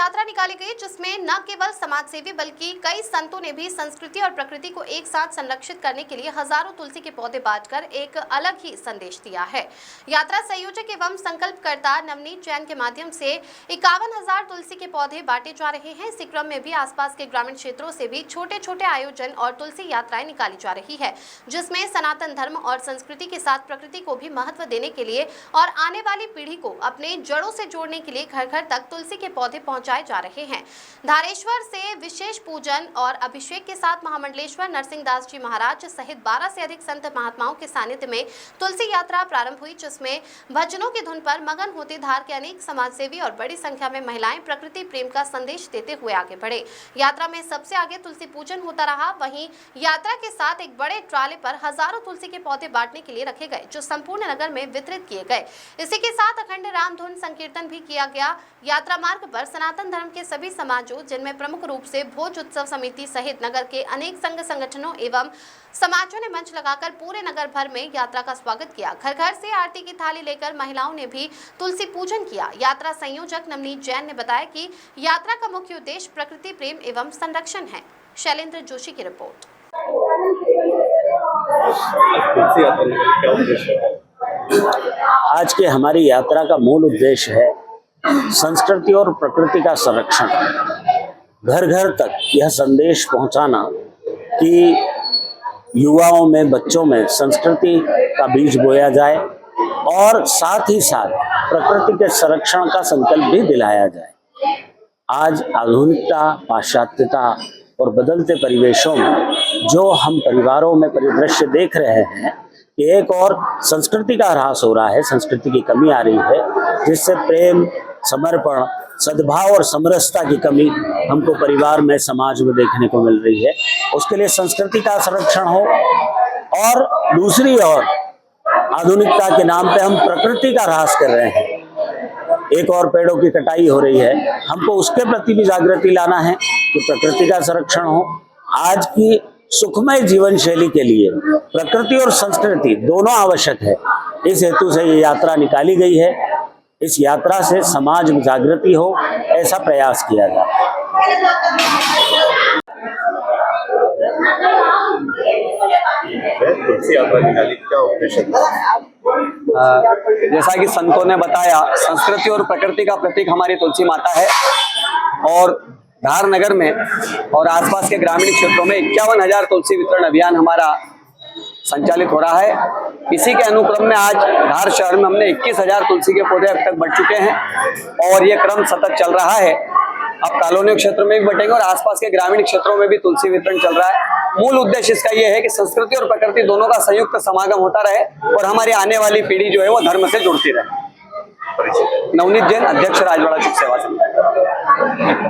यात्रा निकाली गई, जिसमें न केवल समाजसेवी बल्कि कई संतों ने भी संस्कृति और प्रकृति को एक साथ संरक्षित करने के लिए हजारों तुलसी के पौधे बांटकर एक अलग ही संदेश दिया है। यात्रा संयोजक एवं संकल्पकर्ता नवनीत जैन के माध्यम से 51,000 तुलसी के पौधे बांटे जा रहे हैं। इसी क्रम में भी आसपास के ग्रामीण क्षेत्रों से भी छोटे छोटे आयोजन और तुलसी यात्राएं निकाली जा रही है, जिसमें सनातन धर्म और संस्कृति के साथ प्रकृति को भी महत्व देने के लिए और आने वाली पीढ़ी को अपने जड़ों से जोड़ने के लिए घर घर तक तुलसी के पौधे पहुंचाए जा रहे हैं। धारेश्वर से विशेष पूजन और अभिषेक के साथ महामंडलेश्वर नरसिंह दास जी महाराज सहित 12 से अधिक संत महात्माओं के सानिध्य में तुलसी यात्रा प्रारंभ हुई, जिसमें भजनों की धुन पर मगन होते धार के अनेक समाजसेवी और बड़ी संख्या में महिलाएं प्रकृति प्रेम का संदेश देते हुए आगे बढ़े। यात्रा में सबसे आगे तुलसी पूजन होता रहा। वहीं यात्रा के साथ एक बड़े ट्राले पर हजारों तुलसी के पौधे बांटने के लिए रखे गए, जो संपूर्ण नगर में वितरित किए गए। इसी के साथ अखंड राम धुन संकीर्तन भी किया गया। यात्रा मार्ग पर सनातन धर्म के सभी समाजों, जिनमें प्रमुख रूप से भोज उत्सव समिति सहित नगर के अनेक संघ संगठनों एवं समाजों ने मंच लगाकर पूरे नगर भर में यात्रा का स्वागत किया। घर घर से आरती की थाली लेकर महिलाओं ने भी तुलसी पूजन किया। यात्रा संयोजक नवनीत जैन ने बताया कि यात्रा का मुख्य उद्देश्य प्रकृति प्रेम एवं संरक्षण है। शैलेंद्र जोशी की रिपोर्ट। आज के हमारी यात्रा का मूल उद्देश्य है संस्कृति और प्रकृति का संरक्षण। घर घर तक यह संदेश पहुंचाना कि युवाओं में, बच्चों में संस्कृति का बीज बोया जाए और साथ ही साथ प्रकृति के संरक्षण का संकल्प भी दिलाया जाए। आज आधुनिकता, पाश्चात्यता और बदलते परिवेशों में जो हम परिवारों में परिदृश्य देख रहे हैं कि एक और संस्कृति का ह्रास हो रहा है, संस्कृति की कमी आ रही है, जिससे प्रेम, समर्पण, सद्भाव और समरसता की कमी हमको परिवार में, समाज में देखने को मिल रही है। उसके लिए संस्कृति का संरक्षण हो और दूसरी ओर आधुनिकता के नाम पे हम प्रकृति का ह्रास कर रहे हैं। एक और पेड़ों की कटाई हो रही है। हमको उसके प्रति भी जागृति लाना है कि प्रकृति का संरक्षण हो। आज की सुखमय जीवन शैली के लिए प्रकृति और संस्कृति दोनों आवश्यक है। इस हेतु से ये यात्रा निकाली गई है। इस यात्रा से समाज में जागृति हो, ऐसा प्रयास किया जाए। तुलसी यात्रा निकाली, क्या उद्देश्य? जैसा कि संतों ने बताया, संस्कृति और प्रकृति का प्रतीक हमारी तुलसी माता है और धार नगर में और आसपास के ग्रामीण क्षेत्रों में 51,000 तुलसी वितरण अभियान हमारा संचालित हो रहा है। इसी के अनुक्रम में आज धार शहर में हमने 21,000 तुलसी के पौधे अब तक बढ़ चुके हैं और ये क्रम सतत चल रहा है। अब कॉलोनियों क्षेत्र में भी बटेंगे और आसपास के ग्रामीण क्षेत्रों में भी तुलसी वितरण चल रहा है। मूल उद्देश्य इसका यह है कि संस्कृति और प्रकृति दोनों का संयुक्त समागम होता रहे और हमारी आने वाली पीढ़ी जो है वो धर्म से जुड़ती रहे। नवनीत जैन, अध्यक्ष राजवाड़ा सेवा संघ।